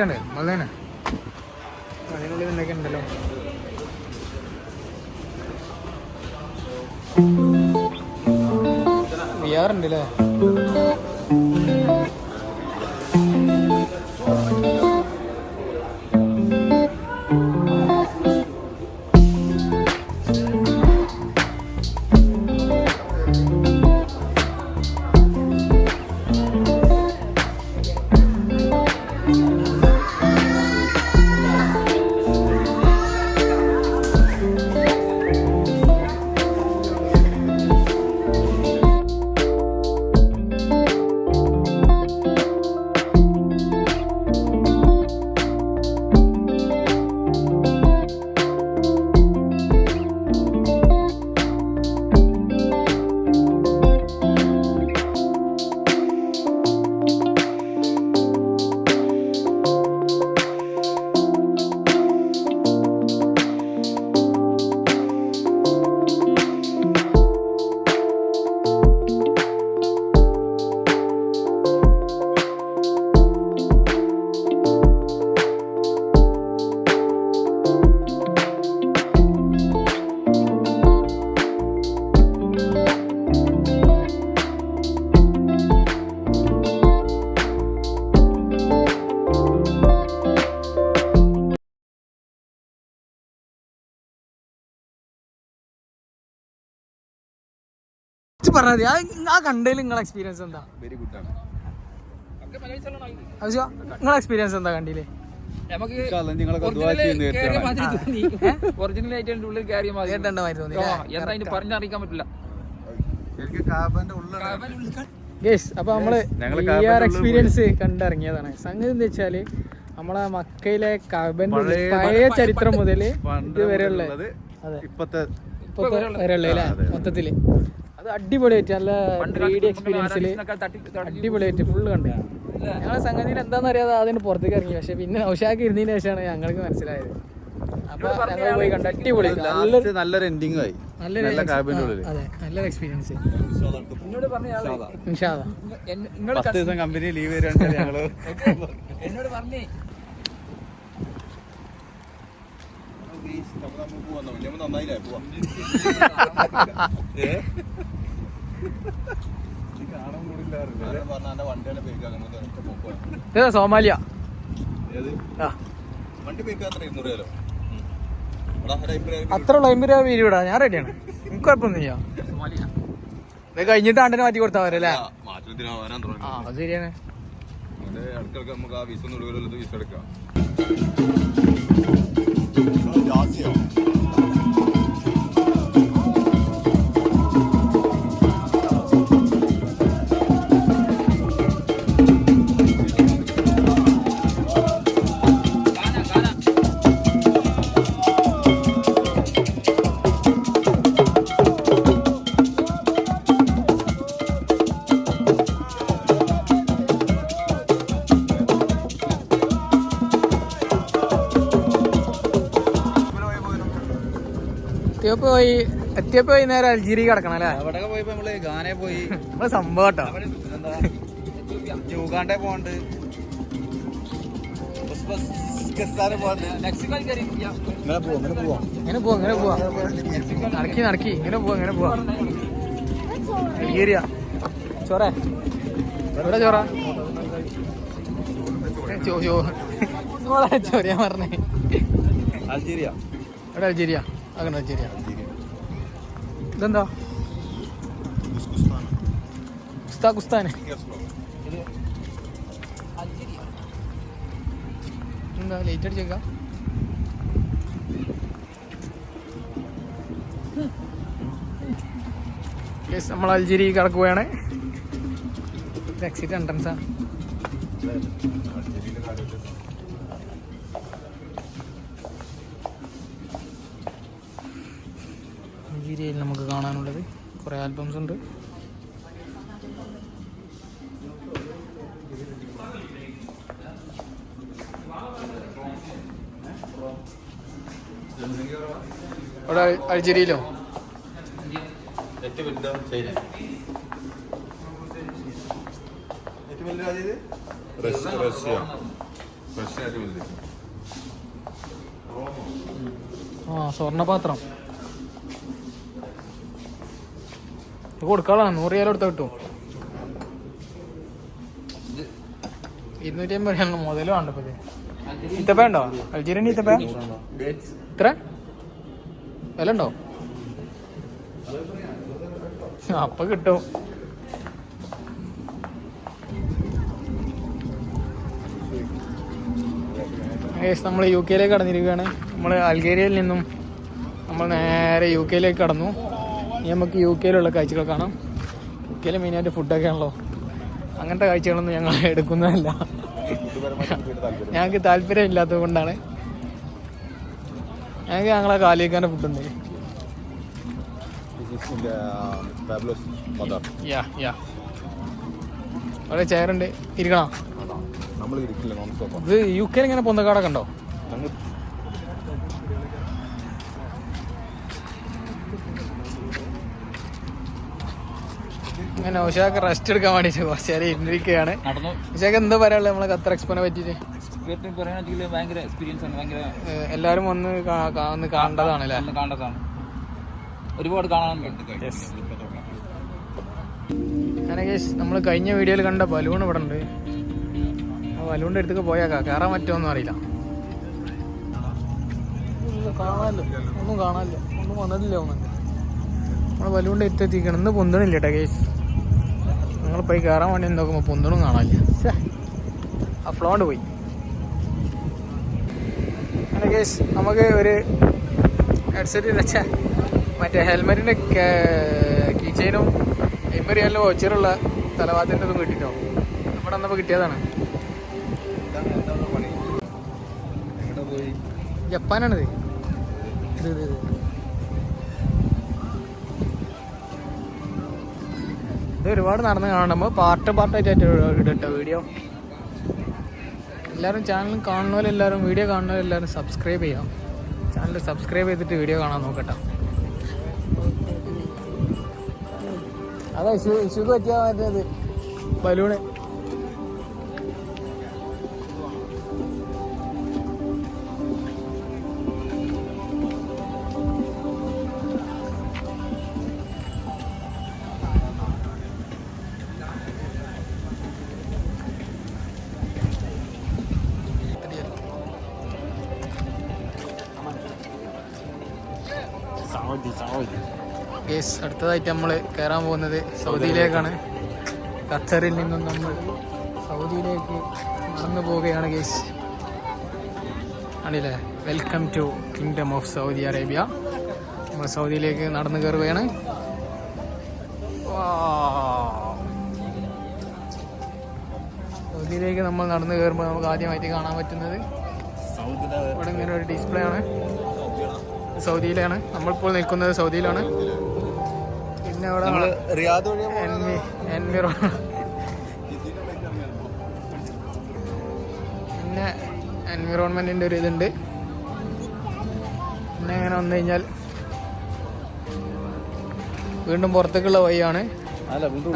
ആണ് അത് തന്നെ. അതിനുള്ളിൽ എന്തൊക്കെ ഉണ്ടല്ലോ. VR ഉണ്ട് അല്ലേ? പറഞ്ഞത് ആ കണ്ടതിൽ നിങ്ങളെ എക്സ്പീരിയൻസ് എന്താ? വെരി ഗുഡ് ആണ്. നിങ്ങളെ എക്സ്പീരിയൻസ് എന്താ കണ്ടില്ലേ? ഒറിജിനൽ ആയിട്ട് ഉള്ളിൽ കയറിയ പറഞ്ഞറിയിക്കാൻ പറ്റില്ല. അപ്പൊ നമ്മള് എക്സ്പീരിയൻസ് കണ്ടിറങ്ങിയതാണ്. സംഗതി എന്താ വെച്ചാല് നമ്മളെ മക്കയിലെ കഅബന്റെ പഴയ ചരിത്രം മുതല് ഇതുവരെയുള്ള ഇപ്പത്തെ വരെയുള്ള മൊത്തത്തില് അത് അടിപൊളിയായിട്ട് നല്ല 3D എക്സ്പീരിയൻസില് അടിപൊളിയായിട്ട് ഫുള്ള് കണ്ടു. ഞങ്ങളെ സംഗതിയിൽ എന്താണെന്ന് അറിയാതെ അതിന് പുറത്തേക്ക് ഇറങ്ങി. പക്ഷെ പിന്നെ ഔഷാക്ക് ഇരുന്നതിന് ശേഷമാണ് ഞങ്ങൾക്ക് മനസ്സിലായത്. അപ്പൊ ഞങ്ങൾ പോയി കണ്ടു. അടിപൊളി നല്ലൊരു എൻഡിങ് ആയി. അതെ നല്ലൊരു എക്സ്പീരിയൻസ്. കമ്പനി ലീവ് തരാണ്ട് ഞങ്ങള് എന്നോട് പറഞ്ഞേ സോമാലിയ അത്ര ഉള്ള 50 രൂപ വീടാ. ഞാൻ റെഡിയാണ്. എനിക്ക് കുഴപ്പമൊന്നുമില്ല. ഇത് കഴിഞ്ഞിട്ട് ആണ്ടിന് മാറ്റി കൊടുത്താൽ പോരല്ലേ? അത് ശരിയാണ്. എത്തിയപ്പോ പോയി നേരെ അൽജീരിയ കിടക്കണം അല്ലേ? അവിടെ പോയപ്പോ നമ്മള് ഗാനെ പോയി. നമ്മള് സംഭവം കേട്ടോ. യൂഗാണ്ടെ പോണ്ട്, ഇങ്ങനെ പോവാ നടക്കി ഇങ്ങനെ പോവാ അൽജീരിയ. ചോറേ എവിടെ ചോറ? ചോറിയാ പറഞ്ഞേ. അൽജീരിയ. എവിടെ അൽജീരിയ? അങ്ങനെ അൽജീരിയ. ഇതെന്താ? കുസ്താന് എന്താ ലേറ്റ് അടിച്ചേക്കാം? നമ്മൾ അൽജീരിയ കിടക്കുകയാണ്. എക്സിറ്റ് എൻട്രൻസാ. അൽജീരിയയിൽ നമുക്ക് കാണാനുള്ളത് കുറേ ആൽബംസ് ഉണ്ട്. ഇവിടെ അൽജീരിയയിലോ ആ സ്വർണ്ണപാത്രം ഇത് കൊടുക്കാളാണ് 100 രൂപ കൊടുത്താൽ കിട്ടും. 250 മുതലും ആണ് ഇപ്പൊ. ഈത്തപ്പ ഉണ്ടോ? അൾജീരിയൻ ഈത്തപ്പ ഇത്ര വില ഉണ്ടോ? അപ്പൊ കിട്ടും. നമ്മൾ UK കടന്നിരിക്കുകയാണ്. നമ്മൾ അൾജീരിയയിൽ നിന്നും നമ്മൾ നേരെ UK കടന്നു. ഇനി നമുക്ക് UK കാഴ്ചകൾ കാണാം. UK മെയിനായിട്ട് ഫുഡൊക്കെ ആണല്ലോ. അങ്ങനത്തെ കാഴ്ചകളൊന്നും ഞങ്ങൾ എടുക്കുന്നതല്ല, ഞങ്ങൾക്ക് താല്പര്യം ഇല്ലാത്തത് കൊണ്ടാണ്. ഞങ്ങൾക്ക് ഞങ്ങളെ കാലിക്കാൻ്റെ ഫുഡുണ്ട്. അവിടെ ചെയറുണ്ട്, ഇരിക്കണം. ഇത് UK ഇങ്ങനെ പൊന്തക്കാടൊക്കെ ഉണ്ടോ? അങ്ങനെ ഉഷാക്ക് റെസ്റ്റ് എടുക്കാൻ വേണ്ടിട്ട് കുറച്ച് നേരം ഇരുന്നിരിക്കുകയാണ്. ഉഷാക്ക് എന്താ പറയാനുള്ളത് നമ്മളെ ഖത്തർ എക്സ്പോനെ പറ്റിട്ട്? ഭയങ്കര എക്സ്പീരിയൻസ് ആണ്. ഭയങ്കര എല്ലാരും വന്ന് കാണേണ്ടതാണല്ലേ? ഒരുപാട് കാണാനുണ്ട്. അങ്ങനെ കേസ് നമ്മൾ കഴിഞ്ഞ വീഡിയോയിൽ കണ്ട ബലൂൺ ഇവിടെ ഉണ്ട്. ആ ബലൂണിന്റെ അടുത്തേക്ക് പോയാക്കാം. കയറാൻ പറ്റുമോന്നും അറിയില്ല. കാണാനില്ല, ഒന്നും കാണാനില്ല, ഒന്നും വന്നിട്ടില്ല. നമ്മൾ ബലൂണിന്റെ എത്തിക്കണം. ഇന്ന് പൊന്തണില്ല കേട്ടോ കേസ്. നിങ്ങൾ പോയി കയറാൻ വേണ്ടി നോക്കുമ്പോൾ പൊന്തണും കാണാനില്ല. ആ ഫ്ലോണ്ട് പോയി. അങ്ങനെ കേസ് നമുക്ക് ഒരു ഹെഡ്സെറ്റ് വെച്ചാൽ മറ്റേ ഹെൽമെറ്റിൻ്റെ കീച്ചൈനും എമ്പറിയാലും വോച്ചറുള്ള തലവാത്തിൻ്റെ ഒന്നും കിട്ടിട്ടോ. ഇവിടെ വന്നപ്പോൾ കിട്ടിയതാണ്. ജപ്പാനാണിത്. ഇത് ഒരുപാട് നടന്ന് കാണുമ്പോൾ പാർട്ടായിട്ട് ഇടട്ടോ വീഡിയോ. എല്ലാവരും ചാനൽ കാണുന്നവരെല്ലാവരും വീഡിയോ കാണുന്നവരെല്ലാവരും സബ്സ്ക്രൈബ് ചെയ്യാം. ചാനൽ സബ്സ്ക്രൈബ് ചെയ്തിട്ട് വീഡിയോ കാണാൻ നോക്കട്ടോ. അതാ ഇഷ്യൂക്ക് പറ്റിയ മറ്റേത് ബലൂണ്. ഗേസ് അടുത്തതായിട്ട് നമ്മൾ കയറാൻ പോകുന്നത് സൗദിയിലേക്കാണ്. ഖത്തറിൽ നിന്നും നമ്മൾ സൗദിയിലേക്ക് നടന്നു പോവുകയാണ് ഗേസ്. ആണല്ലേ? Welcome to kingdom of Saudi Arabia. നമ്മൾ സൗദിയിലേക്ക് നടന്നു കയറുകയാണ്. സൗദിയിലേക്ക് നമ്മൾ നടന്നു കയറുമ്പോൾ നമുക്ക് ആദ്യമായിട്ട് കാണാൻ പറ്റുന്നത് ഇവിടെ ഇങ്ങനെ ഒരു ഡിസ്പ്ലേ ആണ്. സൗദിയിലാണ് നമ്മളിപ്പോൾ നിൽക്കുന്നത്. സൗദിയിലാണ്. പിന്നെ അവിടെ പിന്നെ എൻവിറോൺമെന്റിന്റെ ഒരു ഇതുണ്ട്. പിന്നെ അങ്ങനെ വന്നു കഴിഞ്ഞാൽ വീണ്ടും പുറത്തേക്കുള്ള വഴിയാണ്.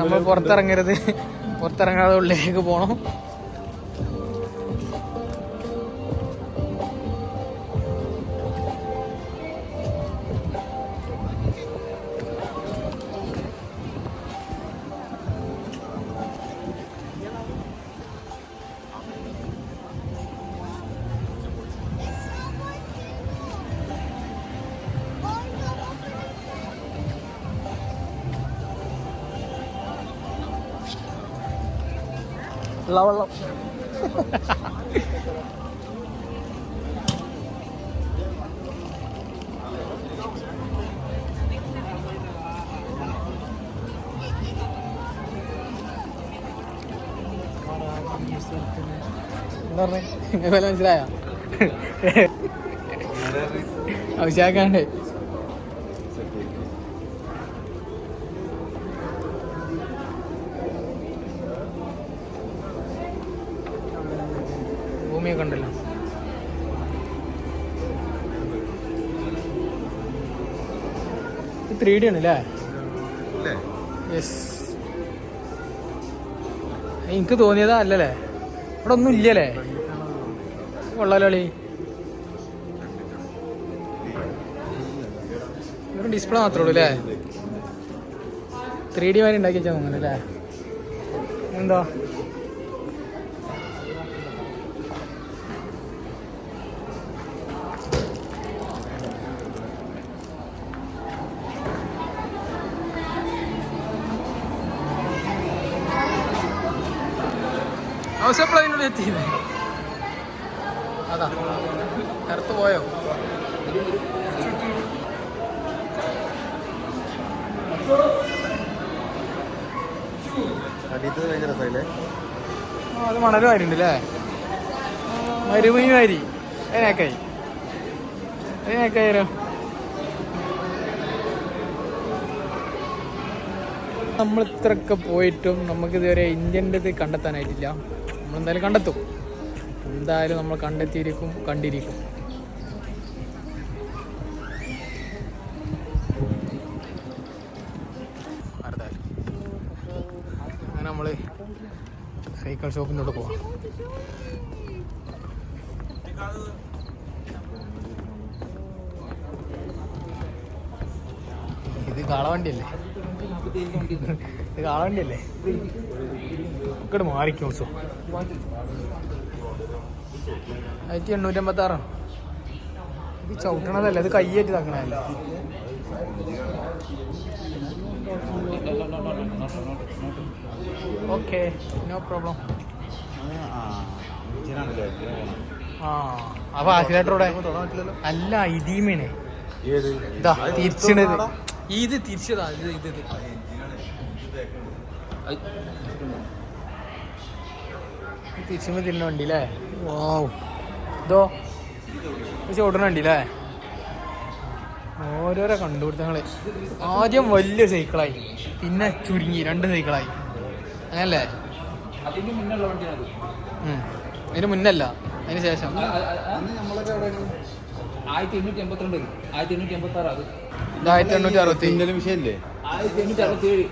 നമ്മൾ പുറത്തിറങ്ങരുത്, പുറത്തിറങ്ങാതെ ഉള്ളിലേക്ക് പോകണം. വെള്ളം എന്താ പറഞ്ഞേ? നിങ്ങൾക്ക് വല്ല മനസ്സിലായോ? ആവശ്യമാക്കാണ്ട് ഭൂമിയൊക്കെ ഉണ്ടല്ലോ. ഇത് 3D ആണല്ലേ? യെസ്. എനിക്ക് തോന്നിയതാ അല്ലല്ലേ? ഇവിടെ ഒന്നും ഇല്ലല്ലേ? കൊള്ളാലോ കളി. ഒരു ഡിസ്പ്ലേ മാത്രമേ ഉള്ളൂ അല്ലേ? 3D മാതിരി ഉണ്ടാക്കി വെച്ചാൽ തോന്നുന്നു അല്ലേ? എന്താ ആവശ്യപ്പോഴതിനുള്ളിൽ എത്തിയത് അതാ നേരത്ത് പോയോ? അത് മണല് വാരിണ്ട് അല്ലേ? മരുഭൂമി വാരി അതിനേക്കായി അതിനേക്കായാലോ. നമ്മൾ ഇത്രയൊക്കെ പോയിട്ടും നമുക്കിതുവരെ ഇന്ത്യൻ്റെ ഇത് കണ്ടെത്താനായിട്ടില്ല. നമ്മളെന്തായാലും കണ്ടെത്തും. എന്തായാലും നമ്മൾ കണ്ടെത്തിയിരിക്കും, കണ്ടിരിക്കും. അങ്ങനെ നമ്മൾ സൈക്കിൾ ഷോപ്പിനോട് പോവാം. ഇത് കാളവണ്ടിയല്ലേ? ഇത് കാളവണ്ടിയല്ലേ? ഇങ്ങോട്ട് മാറിക്കും. 1886. ഇത് ചവിട്ടണതല്ല, ഇത് കയ്യേറ്റ് തക്കണതല്ലേ? Okay, no problem. ആ അപ്പൊ ആക്സിലേറ്ററോടെ അല്ല, ഇതീമേനെ ഇതാ തിരിച്ചത്. ഇത് തിരിച്ചതാ. ഇത് തിരിച്ചുമ്പോ തിരിഞ്ഞ വണ്ടി അല്ലേ? വാവ്, ഇതോ ചോട്ടണ വണ്ടി അല്ലേ? ഓരോരോ കണ്ടുപിടുത്തങ്ങള്. ആദ്യം വലിയ സൈക്കിളായി, പിന്നെ ചുരുങ്ങി 2 സൈക്കിളായി, അങ്ങനല്ലേ? അതിന് മുന്നല്ല, അതിന് ശേഷം. 1882, 1886. ഇത് 1860 വിഷയല്ലേ? 1867.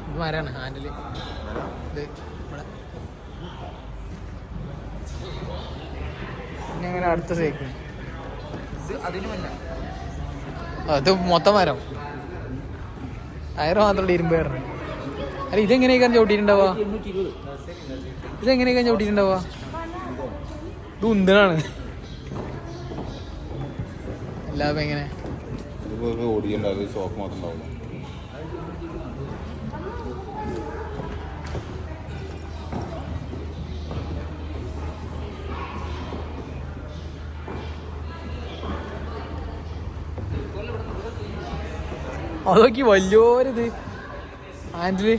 ഇത് മരാണ് ഹാൻഡില്. ഇത് ഇവിടെ പിന്നെ അങ്ങനെ അടുത്ത സൈക്കിൾ. അത് മൊത്തം മരം, ടയറ് മാത്രമല്ല ഇരുമ്പ് കയറണ. അല്ല, ഇതെങ്ങനെയൊക്കെയാണ് ചവിട്ടിയിട്ടുണ്ടാവുക? ഇതെങ്ങനെയൊക്കെയാണ് ചവിട്ടിയിട്ടുണ്ടാവുക? ഇത് ഉന്തനാണ്. അല്ലാതെ എങ്ങനെ ഷോപ്പ് മാത്രം ഉണ്ടാവില്ല. അതൊക്കെ വലിയൊരിത് ഹാൻഡില്.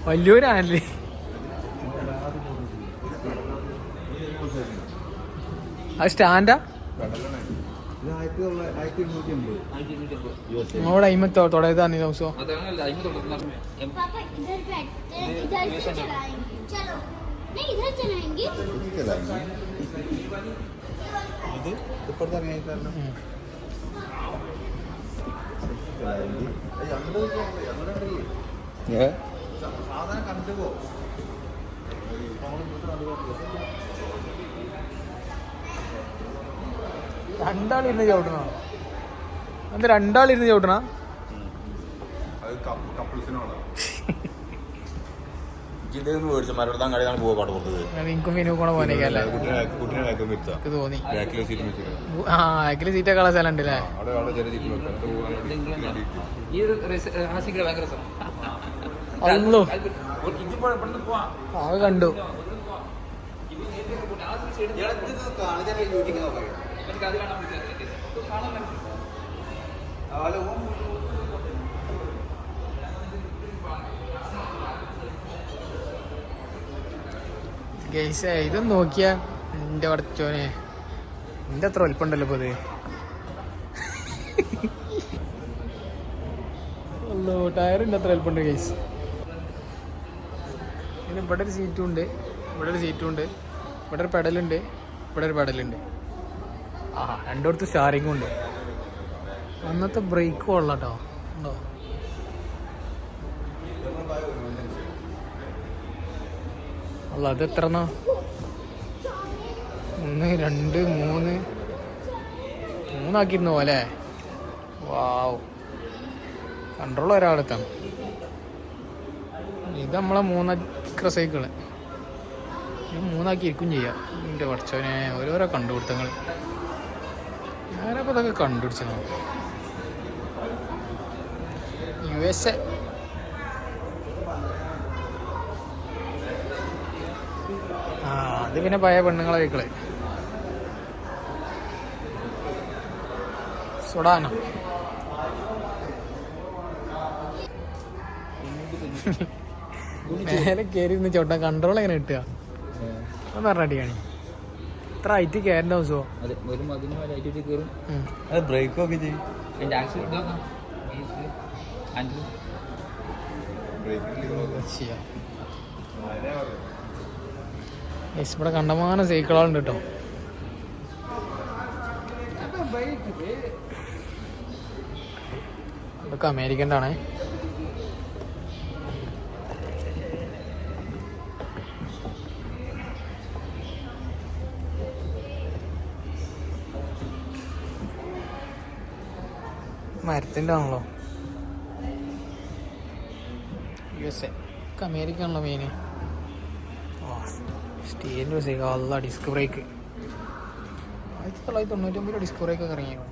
വലിയൊരു ഹാൻഡില്. അത് സ്റ്റാൻഡാ? നമ്മുടെ അയിമത്തോ തുടയതാണ് ദിവസോ? രണ്ടാളിരുന്ന് ചവിട്ടണോ? അത് രണ്ടാളിരുന്ന് ചവിട്ടണ? എനിക്കും ഫിനൂക്കോണ പോകാനേക്കല്ലേ തോന്നി. ആ ബാക്കില് സീറ്റൊക്കെ ഉള്ള സ്ഥലം ഉണ്ട് അല്ലേ? അല്ലോ അത് കണ്ടു. ഗൈസ് ഇതൊന്നും നോക്കിയാ എന്റെ പടച്ചോനെ, എന്റെ അത്ര വലിപ്പുണ്ടല്ലോ ഇപ്പൊ ഇത്. അല്ലോ ടയറിന്റെ അത്ര വലിപ്പുണ്ട് ഗൈസ്. പിന്നെ ഇവിടെ ഒരു സീറ്റും ഉണ്ട്, ഇവിടെ ഒരു സീറ്റും ഉണ്ട്, ഇവിടെ ഒരു പെഡലുണ്ട്, ഇവിടെ ഒരു പെഡലുണ്ട്. ആ രണ്ടിടത്ത് സ്റ്റാറിങ്ങും ഉണ്ട്. അന്നത്തെ ബ്രേക്ക് കൊള്ളാട്ടോ, ഉണ്ടോ? അല്ല അത് എത്രണ്ണ? 1 2 3 3 പോലെ. വാവ്, കൺട്രോൾ ഒരാളെത്താണ്. ഇത് നമ്മളെ 3 സൈക്കിള്. ഇത് 3 ഇരിക്കും ചെയ്യാം. എൻ്റെ പഠിച്ചവനെ ഓരോരോ കണ്ടുപിടുത്തങ്ങൾ. ഞാനപ്പോൾ ഇതൊക്കെ കണ്ടുപിടിച്ചതാണ്. USA. ആ അത് പിന്നെ പഴയ പെണ്ണുങ്ങളെ സൈക്കിള്. സുഡാനോ? മേലെ കയറി നിന്ന് ചോട്ടാ കൺട്രോൾ എങ്ങനെ കിട്ടുക? ഒന്ന് പറഞ്ഞിട്ട് കാണി. ഇത്ര ഹൈറ്റ് കയറേണ്ട ദിവസമോ? ബ്രേക്കൊക്കെ ചെയ്യും. ഇവിടെ കണ്ടമാനം സൈക്കിളുണ്ട് കേട്ടോ. ഇതൊക്കെ അമേരിക്കൻ്റെ ആണേ. മരത്തിൻ്റെ ആണല്ലോ. USA ഒക്കെ അമേരിക്ക ആണല്ലോ മെയിന്. സ്റ്റീലിൻ്റെ സൈക്കിൾ. അല്ല ഡിസ്ക് ബ്രേക്ക് 1999 ഡിസ്ക് ബ്രേക്കൊക്കെ ഇറങ്ങിയോ?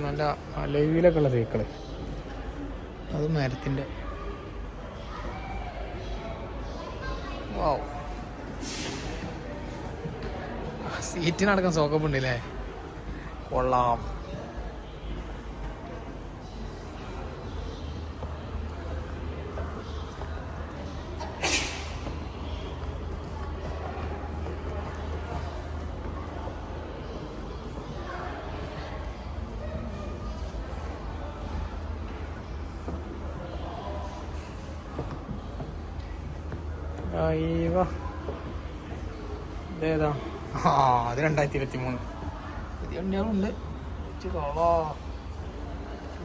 നല്ല അലവിലൊക്കെ ഉള്ള സൈക്കിള്. അത് മരത്തിൻ്റെ. വാവ്, സീറ്റിനടക്കം സോക്കപ്പ് ഉണ്ടല്ലേ. കൊള്ളാം. ഇതേതാ? അത് 2023 പുതിയ വണ്ടികളുണ്ട്.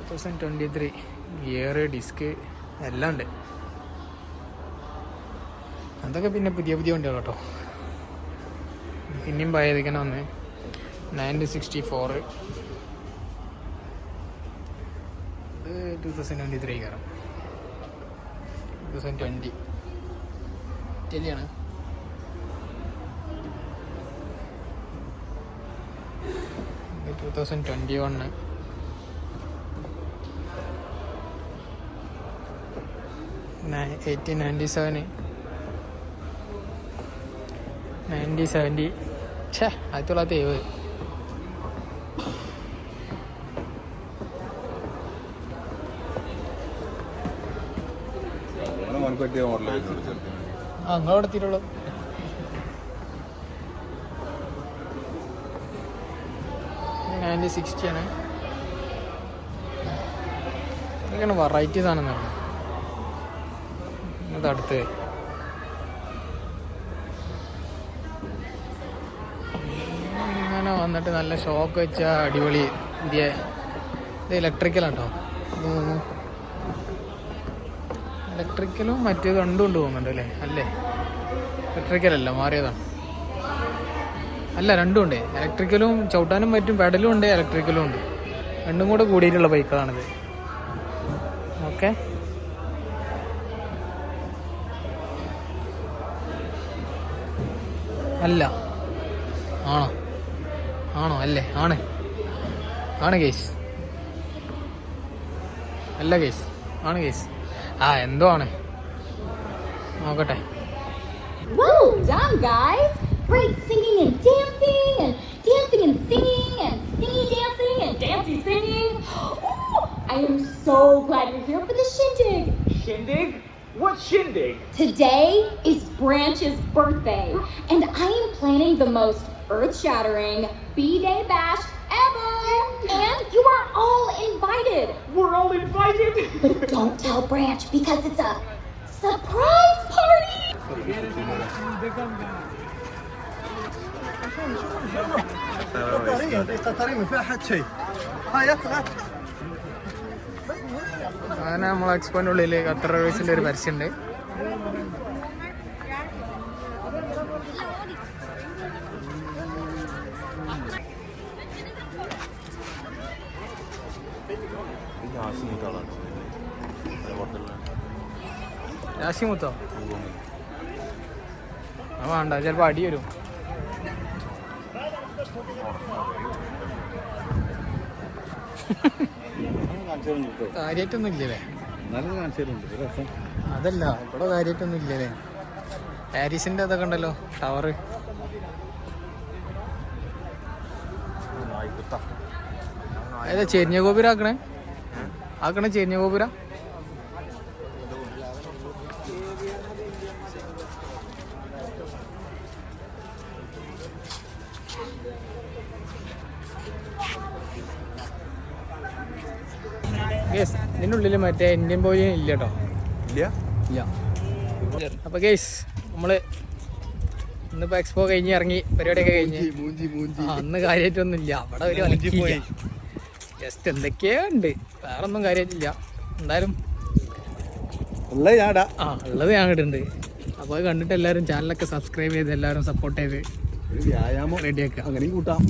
2023 ഗിയർ, ഡിസ്ക് എല്ലാം ഉണ്ട്. അതൊക്കെ പിന്നെ പുതിയ വണ്ടികൾ കേട്ടോ. പിന്നെയും പഴയതിങ്ങനെ വന്ന് 964. ഇത് 2023 കയറാം. 2020 ഇറ്റലിയാണ്. ഇത് 2021. ഛേ 1970. നിങ്ങളവിടെ എത്തിയിട്ടുള്ളൂ. ആണ്. ഇതൊക്കെയാണ് വെറൈറ്റി സാധനം തന്നെ. ഇതടുത്ത് ഇങ്ങനെ വന്നിട്ട് നല്ല ഷോക്ക് വെച്ച അടിപൊളി പുതിയ. ഇത് ഇലക്ട്രിക്കലാട്ടോ. ഇലക്ട്രിക്കലും മറ്റേത് രണ്ടും കൊണ്ട് പോകുന്നുണ്ട് അല്ലേ? അല്ലേ, ഇലക്ട്രിക്കലല്ല, മാറിയതാണ്. അല്ല, രണ്ടും ഉണ്ട്. ഇലക്ട്രിക്കലും ചവിട്ടാനും പറ്റും, പെഡലും ഉണ്ട്, ഇലക്ട്രിക്കലും ഉണ്ട്. രണ്ടും കൂടെ കൂടിയിട്ടുള്ള ബൈക്കുകളാണിത്. ഓക്കെ, അല്ല ആണോ? ആണോ? അല്ലേ? ആണ് കേസ്. അല്ല കേസ്, ആണ് കേസ്. എന്തോ ആണ്, നോക്കട്ടെ. Well done, guys! Great singing and dancing and dancing and singing and singing dancing and dancing singing. Ooh, I am so glad you're here for the shindig. Shindig? What shindig? Today is Branch's birthday, and I am planning the most earth-shattering B-Day bash ever. And you are all invited. We're all invited? But don't tell Branch because it's a surprise party. അങ്ങനെ നമ്മളെ എക്സ്പോന്റെ ഉള്ളിൽ Qatar എയർവേസിന്റെ ഒരു പരസ്യമുണ്ട്. രാശിമുത്തോ ആ വേണ്ട, ചിലപ്പോ അടി വരും. കാര്യായിട്ടൊന്നും ഇല്ലല്ലേ? അതല്ല, ഇവിടെ കാര്യായിട്ടൊന്നും ഇല്ലല്ലേ? പാരീസിന്റെ അതൊക്കെ ഉണ്ടല്ലോ, ടവറ്. ഏതാ ചെരിഞ്ഞ ഗോപുരം ആക്കണേ ചെരിഞ്ഞ ഗോപുര. ഇതിൻ്റെ ഉള്ളിൽ മറ്റേ ഇന്ത്യൻ പോലും ഇല്ല കേട്ടോ. ഇല്ല. അപ്പൊ ഗേസ് നമ്മള് ഇന്നിപ്പോ എക്സ്പോ കഴിഞ്ഞ് ഇറങ്ങി, പരിപാടിയൊക്കെ കഴിഞ്ഞ്. അന്ന് കാര്യമായിട്ടൊന്നും ഇല്ല. അവിടെ ഒരു ജസ്റ്റ് എന്തൊക്കെയോ ഉണ്ട്, വേറെ ഒന്നും കാര്യമായിട്ടില്ല. എന്തായാലും ഉള്ളത് ഞാൻ ഇടുന്നുണ്ട്. അപ്പോൾ അത് കണ്ടിട്ട് എല്ലാവരും ചാനലൊക്കെ സബ്സ്ക്രൈബ് ചെയ്ത് എല്ലാവരും സപ്പോർട്ട് ചെയ്ത് റെഡിയാക്കുക. അങ്ങനെയും കൂട്ടാം.